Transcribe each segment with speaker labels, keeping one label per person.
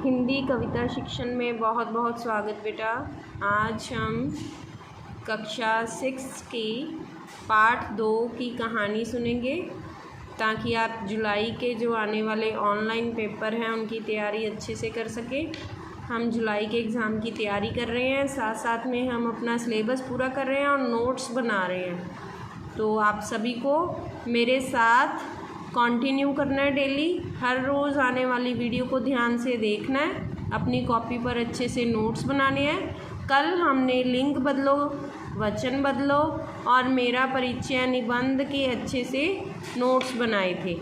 Speaker 1: हिंदी कविता शिक्षण में बहुत बहुत स्वागत बेटा। आज हम कक्षा 6 की पाठ 2 की कहानी सुनेंगे ताकि आप जुलाई के जो आने वाले ऑनलाइन पेपर हैं उनकी तैयारी अच्छे से कर सकें। हम जुलाई के एग्ज़ाम की तैयारी कर रहे हैं, साथ साथ में हम अपना सिलेबस पूरा कर रहे हैं और नोट्स बना रहे हैं। तो आप सभी को मेरे साथ कंटिन्यू करना है। डेली हर रोज़ आने वाली वीडियो को ध्यान से देखना है, अपनी कॉपी पर अच्छे से नोट्स बनाने हैं। कल हमने लिंग बदलो, वचन बदलो और मेरा परिचय निबंध के अच्छे से नोट्स बनाए थे।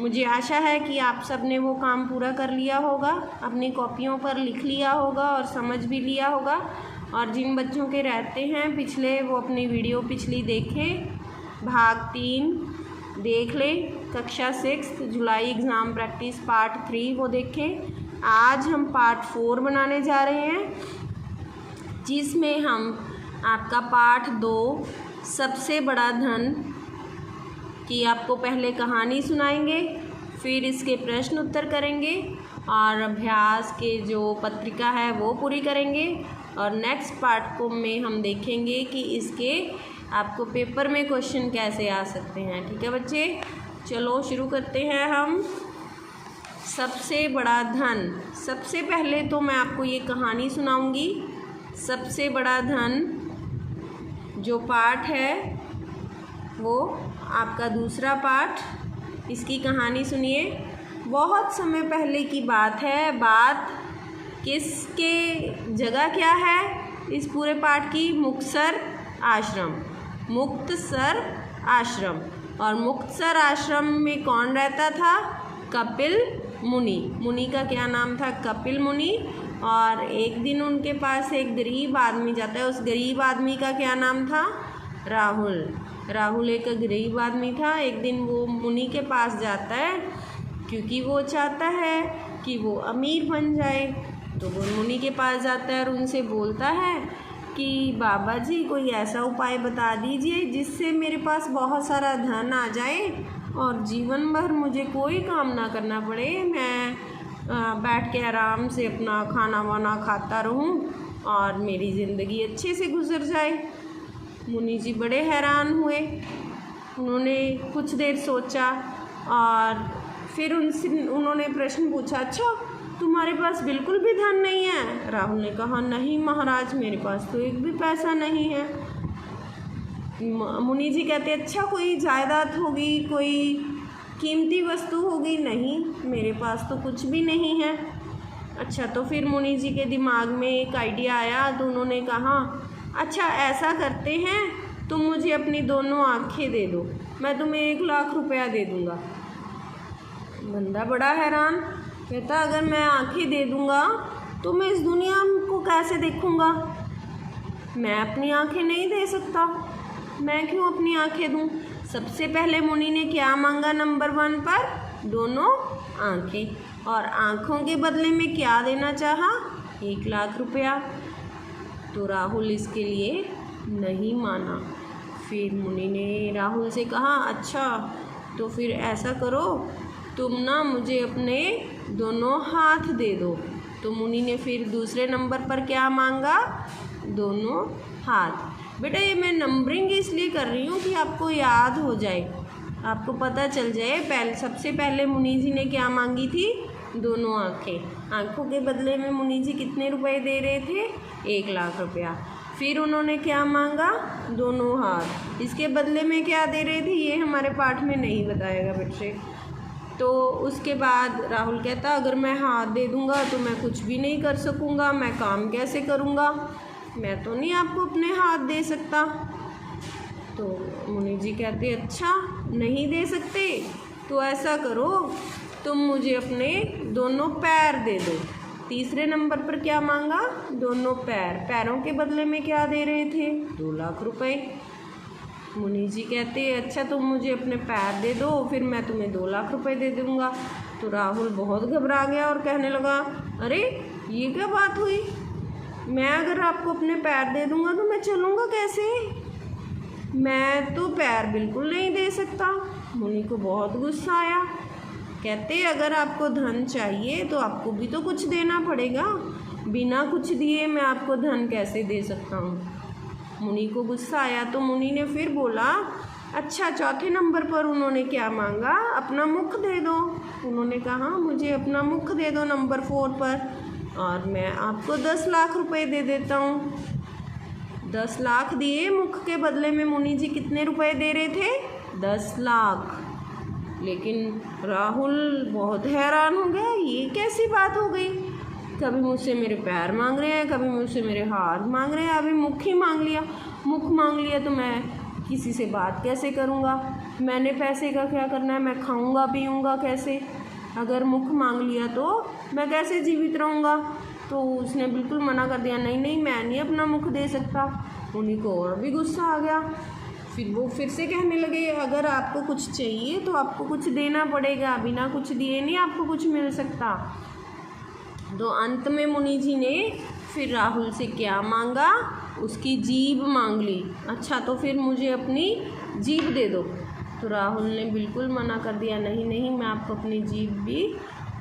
Speaker 1: मुझे आशा है कि आप सब ने वो काम पूरा कर लिया होगा, अपनी कॉपियों पर लिख लिया होगा और समझ भी लिया होगा। और जिन बच्चों के रहते हैं पिछले, वो अपनी वीडियो पिछली देखें, भाग 3 देख लें, कक्षा 6 जुलाई एग्ज़ाम प्रैक्टिस पार्ट 3 वो देखें। आज हम पार्ट 4 बनाने जा रहे हैं, जिसमें हम आपका पार्ट 2 सबसे बड़ा धन की आपको पहले कहानी सुनाएंगे, फिर इसके प्रश्न उत्तर करेंगे और अभ्यास के जो पत्रिका है वो पूरी करेंगे। और नेक्स्ट पार्ट को में हम देखेंगे कि इसके आपको पेपर में क्वेश्चन कैसे आ सकते हैं। ठीक है बच्चे, चलो शुरू करते हैं हम। सबसे बड़ा धन। सबसे पहले तो मैं आपको ये कहानी सुनाऊंगी। सबसे बड़ा धन जो पाठ है वो आपका दूसरा पाठ, इसकी कहानी सुनिए। बहुत समय पहले की बात है। बात किसके जगह क्या है इस पूरे पाठ की? मुक्तसर आश्रम। मुक्तसर आश्रम। और मुक्तसर आश्रम में कौन रहता था? कपिल मुनि। मुनि का क्या नाम था? कपिल मुनि। और एक दिन उनके पास एक गरीब आदमी जाता है। उस गरीब आदमी का क्या नाम था? राहुल। राहुल एक गरीब आदमी था। एक दिन वो मुनि के पास जाता है क्योंकि वो चाहता है कि वो अमीर बन जाए। तो वो मुनि के पास जाता है और उनसे बोलता है कि बाबा जी कोई ऐसा उपाय बता दीजिए जिससे मेरे पास बहुत सारा धन आ जाए और जीवन भर मुझे कोई काम ना करना पड़े, मैं बैठ के आराम से अपना खाना वाना खाता रहूं और मेरी ज़िंदगी अच्छे से गुजर जाए। मुनि जी बड़े हैरान हुए। उन्होंने कुछ देर सोचा और फिर उन्होंने प्रश्न पूछा, अच्छा तुम्हारे पास बिल्कुल भी धन नहीं है? राहुल ने कहा, नहीं महाराज, मेरे पास तो एक भी पैसा नहीं है। मुनि जी कहते, अच्छा कोई जायदाद होगी, कोई कीमती वस्तु होगी? नहीं, मेरे पास तो कुछ भी नहीं है। अच्छा, तो फिर मुनि जी के दिमाग में एक आइडिया आया। तो उन्होंने कहा, अच्छा ऐसा करते हैं, तुम मुझे अपनी दोनों आँखें दे दो, मैं तुम्हें 1 लाख रुपया दे दूँगा। बंदा बड़ा हैरान, कहता अगर मैं आँखें दे दूँगा तो मैं इस दुनिया को कैसे देखूँगा? मैं अपनी आँखें नहीं दे सकता, मैं क्यों अपनी आँखें दूँ? सबसे पहले मुनि ने क्या मांगा? नंबर 1 पर दोनों आँखें। और आँखों के बदले में क्या देना चाहा? 1 लाख रुपया। तो राहुल इसके लिए नहीं माना। फिर मुनि ने राहुल से कहा, अच्छा तो फिर ऐसा करो, तुम ना मुझे अपने दोनों हाथ दे दो। तो मुनि ने फिर दूसरे नंबर पर क्या मांगा? दोनों हाथ। बेटा ये मैं नंबरिंग इसलिए कर रही हूँ कि आपको याद हो जाए, आपको पता चल जाए। सबसे पहले मुनि जी ने क्या मांगी थी? दोनों आँखें। आँखों के बदले में मुनि जी कितने रुपए दे रहे थे? 1 लाख रुपया। फिर उन्होंने क्या मांगा? दोनों हाथ। इसके बदले में क्या दे रहे थे ये हमारे पाठ में नहीं बताएगा बच्चे। तो उसके बाद राहुल कहता, अगर मैं हाथ दे दूँगा तो मैं कुछ भी नहीं कर सकूँगा, मैं काम कैसे करूँगा? मैं तो नहीं आपको अपने हाथ दे सकता। तो मुनि जी कहते, अच्छा नहीं दे सकते तो ऐसा करो, तुम मुझे अपने दोनों पैर दे दो। तीसरे नंबर पर क्या मांगा? दोनों पैर। पैरों के बदले में क्या दे रहे थे? 2 लाख रुपए। मुनि जी कहते, अच्छा तुम मुझे अपने पैर दे दो, फिर मैं तुम्हें 2 लाख रुपए दे दूँगा। तो राहुल बहुत घबरा गया और कहने लगा, अरे ये क्या बात हुई? मैं अगर आपको अपने पैर दे दूँगा तो मैं चलूँगा कैसे? मैं तो पैर बिल्कुल नहीं दे सकता। मुनि को बहुत गुस्सा आया। कहते अगर आपको धन चाहिए तो आपको भी तो कुछ देना पड़ेगा, बिना कुछ दिए मैं आपको धन कैसे दे सकता हूँ। मुनि को गुस्सा आया तो मुनि ने फिर बोला, अच्छा चौथे नंबर पर उन्होंने क्या मांगा, अपना मुख दे दो। उन्होंने कहा मुझे अपना मुख दे दो नंबर 4 पर, और मैं आपको 10 लाख रुपए दे देता हूँ। 10 लाख दिए, मुख के बदले में मुनि जी कितने रुपए दे रहे थे, 10 लाख। लेकिन राहुल बहुत हैरान हो गया, ये कैसी बात हो गई, कभी मुझसे मेरे पैर मांग रहे हैं, कभी मुझसे मेरे हाथ मांग रहे हैं, अभी मुख ही मांग लिया। मुख मांग लिया तो मैं किसी से बात कैसे करूँगा, मैंने पैसे का क्या करना है, मैं खाऊँगा पीऊँगा कैसे, अगर मुख मांग लिया तो मैं कैसे जीवित रहूँगा। तो उसने बिल्कुल मना कर दिया, नहीं नहीं मैं नहीं अपना मुख दे सकता। उन्हीं को और भी गुस्सा आ गया। फिर वो फिर से कहने लगे, अगर आपको कुछ चाहिए तो आपको कुछ देना पड़ेगा, बिना कुछ दिए नहीं आपको कुछ मिल सकता। तो अंत में मुनि जी ने फिर राहुल से क्या मांगा, उसकी जीभ मांग ली। अच्छा तो फिर मुझे अपनी जीभ दे दो। तो राहुल ने बिल्कुल मना कर दिया, नहीं नहीं मैं आपको अपनी जीभ भी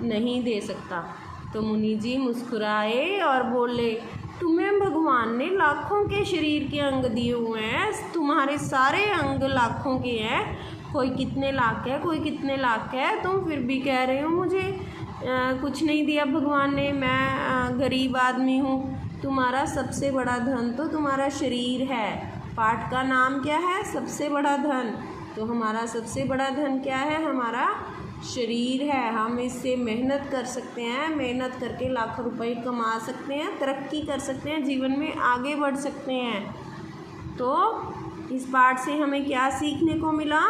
Speaker 1: नहीं दे सकता। तो मुनि जी मुस्कुराए और बोले, तुम्हें भगवान ने लाखों के शरीर के अंग दिए हुए हैं, तुम्हारे सारे अंग लाखों के हैं, कोई कितने लाख है कोई कितने लाख है, तुम फिर भी कह रहे हो मुझे कुछ नहीं दिया भगवान ने, मैं गरीब आदमी हूँ। तुम्हारा सबसे बड़ा धन तो तुम्हारा शरीर है। पाठ का नाम क्या है, सबसे बड़ा धन। तो हमारा सबसे बड़ा धन क्या है, हमारा शरीर है। हम इससे मेहनत कर सकते हैं, मेहनत करके लाखों रुपए कमा सकते हैं, तरक्की कर सकते हैं, जीवन में आगे बढ़ सकते हैं। तो इस पाठ से हमें क्या सीखने को मिला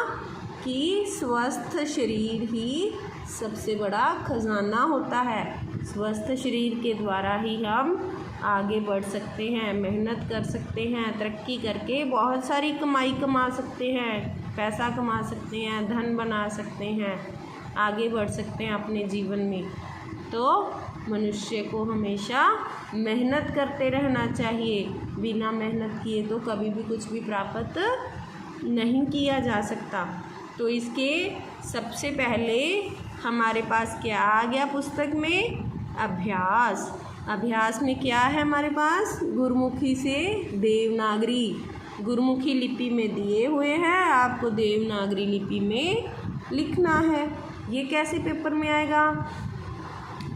Speaker 1: कि स्वस्थ शरीर ही सबसे बड़ा खजाना होता है। स्वस्थ शरीर के द्वारा ही हम आगे बढ़ सकते हैं, मेहनत कर सकते हैं, तरक्की करके बहुत सारी कमाई कमा सकते हैं, पैसा कमा सकते हैं, धन बना सकते हैं, आगे बढ़ सकते हैं अपने जीवन में। तो मनुष्य को हमेशा मेहनत करते रहना चाहिए, बिना मेहनत किए तो कभी भी कुछ भी प्राप्त नहीं किया जा सकता। तो इसके सबसे पहले हमारे पास क्या आ गया पुस्तक में, अभ्यास। अभ्यास में क्या है हमारे पास, गुरुमुखी से देवनागरी, गुरुमुखी लिपि में दिए हुए हैं, आपको देवनागरी लिपि में लिखना है। ये कैसे पेपर में आएगा,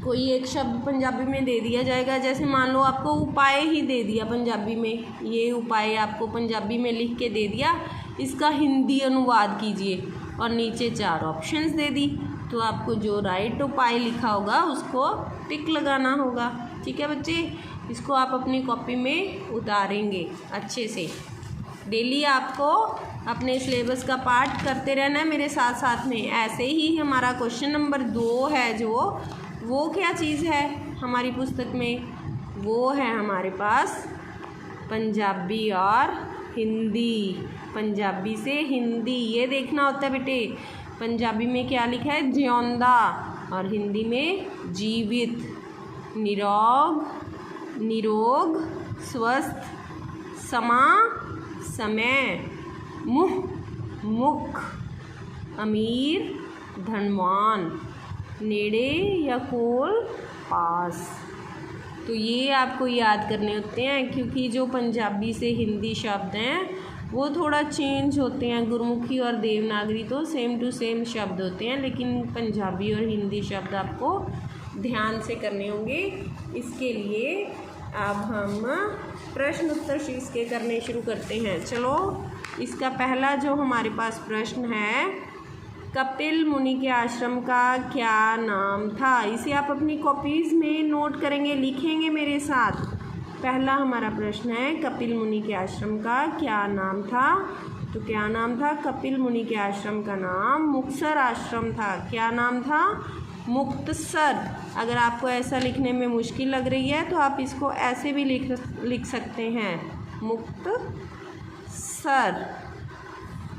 Speaker 1: कोई एक शब्द पंजाबी में दे दिया जाएगा, जैसे मान लो आपको उपाय ही दे दिया पंजाबी में, ये उपाय आपको पंजाबी में लिख के दे दिया, इसका हिंदी अनुवाद कीजिए, और नीचे 4 ऑप्शंस दे दी। तो आपको जो राइट उपाय लिखा होगा उसको टिक लगाना होगा। ठीक है बच्चे, इसको आप अपनी कॉपी में उतारेंगे अच्छे से। डेली आपको अपने सिलेबस का पाठ करते रहना है मेरे साथ साथ में। ऐसे ही हमारा क्वेश्चन नंबर 2 है, जो वो क्या चीज़ है हमारी पुस्तक में, वो है हमारे पास पंजाबी और हिंदी। पंजाबी से हिंदी ये देखना होता है बेटे, पंजाबी में क्या लिखा है, जियोंदा, और हिंदी में जीवित, निरोग, स्वस्थ, समा, समय, मुख, अमीर, धनवान, नेड़े या कोल, पास। तो ये आपको याद करने होते हैं, क्योंकि जो पंजाबी से हिंदी शब्द हैं वो थोड़ा चेंज होते हैं। गुरुमुखी और देवनागरी तो सेम टू सेम शब्द होते हैं, लेकिन पंजाबी और हिंदी शब्द आपको ध्यान से करने होंगे। इसके लिए अब हम प्रश्न उत्तर शीर्ष के करने शुरू करते हैं। चलो, इसका पहला जो हमारे पास प्रश्न है, कपिल मुनि के आश्रम का क्या नाम था। इसे आप अपनी कॉपीज़ में नोट करेंगे, लिखेंगे मेरे साथ। पहला हमारा प्रश्न है, कपिल मुनि के आश्रम का क्या नाम था। तो क्या नाम था, कपिल मुनि के आश्रम का नाम मुक्तसर आश्रम था। क्या नाम था, मुक्तसर। अगर आपको ऐसा लिखने में मुश्किल लग रही है तो आप इसको ऐसे भी लिख सकते हैं, मुक्तसर,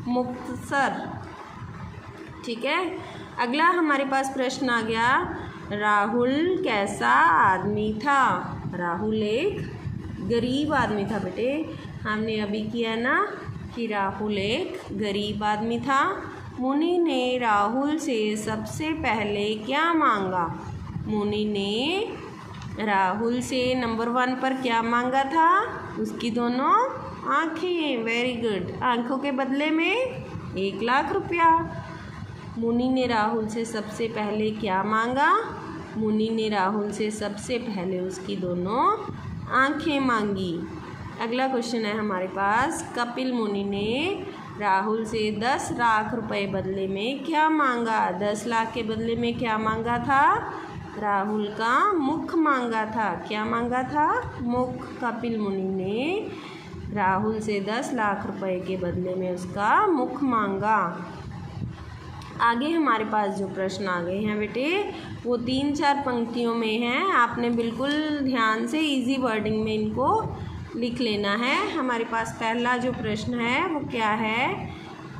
Speaker 1: मुक्तसर। ठीक है। अगला हमारे पास प्रश्न आ गया, राहुल कैसा आदमी था। राहुल एक गरीब आदमी था बेटे, हमने अभी किया ना कि राहुल एक गरीब आदमी था। मुनि ने राहुल से सबसे पहले क्या मांगा? मुनि ने राहुल से नंबर 1 पर क्या मांगा था? उसकी दोनों आँखें। Very good. आँखों के बदले में 1 लाख रुपया। मुनि ने राहुल से सबसे पहले क्या मांगा? मुनि ने राहुल से सबसे पहले उसकी दोनों आँखें मांगी। अगला क्वेश्चन है हमारे पास, कपिल मुनि ने राहुल से 10 लाख रुपए बदले में क्या मांगा? 10 लाख के बदले में क्या मांगा था? राहुल का मुख मांगा था। क्या मांगा था? मुख। कपिल मुनि ने राहुल से 10 लाख रुपए के बदले में उसका मुख मांगा। आगे हमारे पास जो प्रश्न आ गए हैं बेटे, वो 3-4 पंक्तियों में हैं। आपने बिल्कुल ध्यान से इजी वर्डिंग में इनको लिख लेना है। हमारे पास पहला जो प्रश्न है वो क्या है?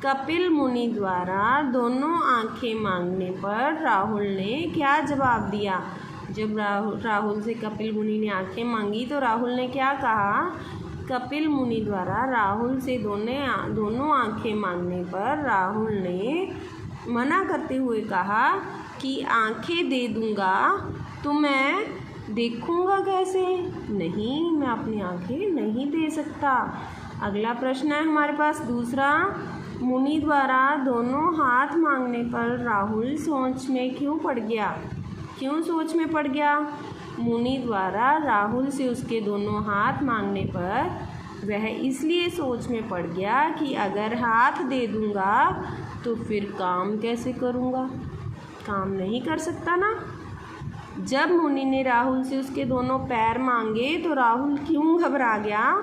Speaker 1: कपिल मुनि द्वारा दोनों आँखें मांगने पर राहुल ने क्या जवाब दिया? जब राहुल से कपिल मुनि ने आँखें मांगी तो राहुल ने क्या कहा? कपिल मुनि द्वारा राहुल से दोनों आँखें मांगने पर राहुल ने मना करते हुए कहा कि आँखें दे दूँगा तो मैं देखूँगा कैसे? नहीं, मैं अपनी आँखें नहीं दे सकता। अगला प्रश्न है हमारे पास दूसरा, मुनि द्वारा दोनों हाथ मांगने पर राहुल सोच में क्यों पड़ गया? क्यों सोच में पड़ गया? मुनि द्वारा राहुल से उसके दोनों हाथ मांगने पर वह इसलिए सोच में पड़ गया कि अगर हाथ दे दूँगा तो फिर काम कैसे करूँगा? काम नहीं कर सकता ना। जब मुनि ने राहुल से उसके दोनों पैर मांगे तो राहुल क्यों घबरा गया?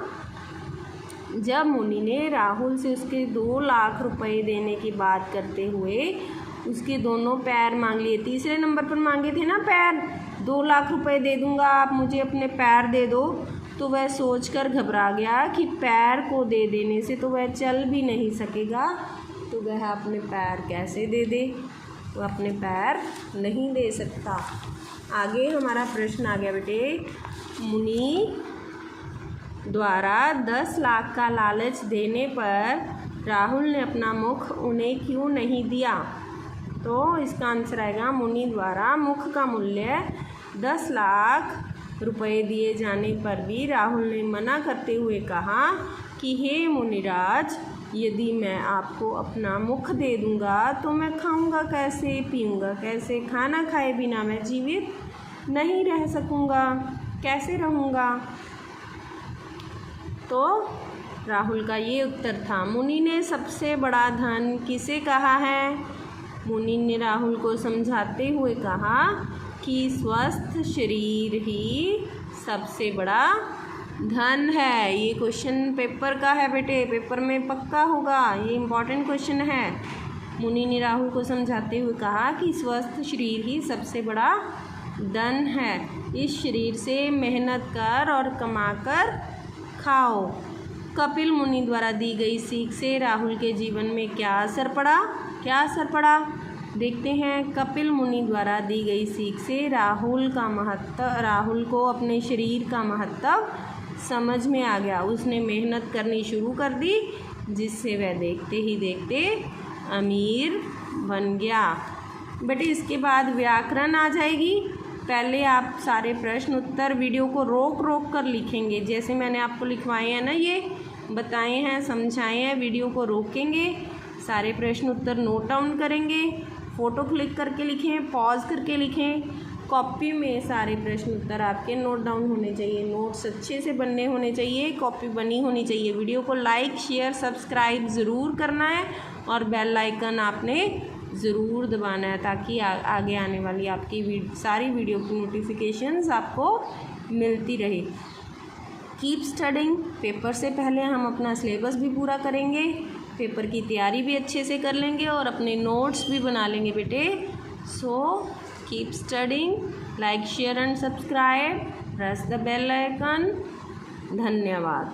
Speaker 1: जब मुनि ने राहुल से उसके 2 लाख रुपए देने की बात करते हुए उसके दोनों पैर मांग लिए, तीसरे नंबर पर मांगे थे ना पैर, 2 लाख रुपए दे दूँगा, आप मुझे अपने पैर दे दो, तो वह सोचकर घबरा गया कि पैर को दे देने से तो वह चल भी नहीं सकेगा, तो वह अपने पैर कैसे दे दे? वह अपने पैर नहीं दे सकता। आगे हमारा प्रश्न आ गया बेटे, मुनि द्वारा 10 लाख का लालच देने पर राहुल ने अपना मुख उन्हें क्यों नहीं दिया? तो इसका आंसर आएगा, मुनि द्वारा मुख का मूल्य 10 लाख रुपए दिए जाने पर भी राहुल ने मना करते हुए कहा कि हे मुनिराज, यदि मैं आपको अपना मुख दे दूँगा तो मैं खाऊँगा कैसे, पीऊँगा कैसे? खाना खाए बिना मैं जीवित नहीं रह सकूँगा, कैसे रहूँगा? तो राहुल का ये उत्तर था। मुनि ने सबसे बड़ा धन किसे कहा है? मुनि ने राहुल को समझाते हुए कहा कि स्वस्थ शरीर ही सबसे बड़ा धन है। ये क्वेश्चन पेपर का है बेटे, पेपर में पक्का होगा, ये इम्पॉर्टेंट क्वेश्चन है। मुनि ने राहुल को समझाते हुए कहा कि स्वस्थ शरीर ही सबसे बड़ा धन है। इस शरीर से मेहनत कर और कमा कर खाओ। कपिल मुनि द्वारा दी गई सीख से राहुल के जीवन में क्या असर पड़ा? क्या असर पड़ा? देखते हैं। कपिल मुनि द्वारा दी गई सीख से राहुल को अपने शरीर का महत्व समझ में आ गया। उसने मेहनत करनी शुरू कर दी, जिससे वह देखते ही देखते अमीर बन गया। बेटे इसके बाद व्याकरण आ जाएगी। पहले आप सारे प्रश्न उत्तर वीडियो को रोक कर लिखेंगे, जैसे मैंने आपको लिखवाए हैं ना, ये बताए हैं, समझाए हैं, वीडियो को रोकेंगे, सारे प्रश्न उत्तर नोट डाउन करेंगे, फ़ोटो क्लिक करके लिखें, पॉज करके लिखें। कॉपी में सारे प्रश्न उत्तर आपके नोट डाउन होने चाहिए, नोट्स अच्छे से बनने होने चाहिए, कॉपी बनी होनी चाहिए। वीडियो को लाइक शेयर सब्सक्राइब ज़रूर करना है और बेल आइकन आपने ज़रूर दबाना है, ताकि आगे आने वाली आपकी सारी वीडियो की नोटिफिकेशंस आपको मिलती रहे। Keep studying. पेपर से पहले हम अपना सिलेबस भी पूरा करेंगे, पेपर की तैयारी भी अच्छे से कर लेंगे और अपने नोट्स भी बना लेंगे बेटे। So keep studying, like share and subscribe, press the bell icon. धन्यवाद।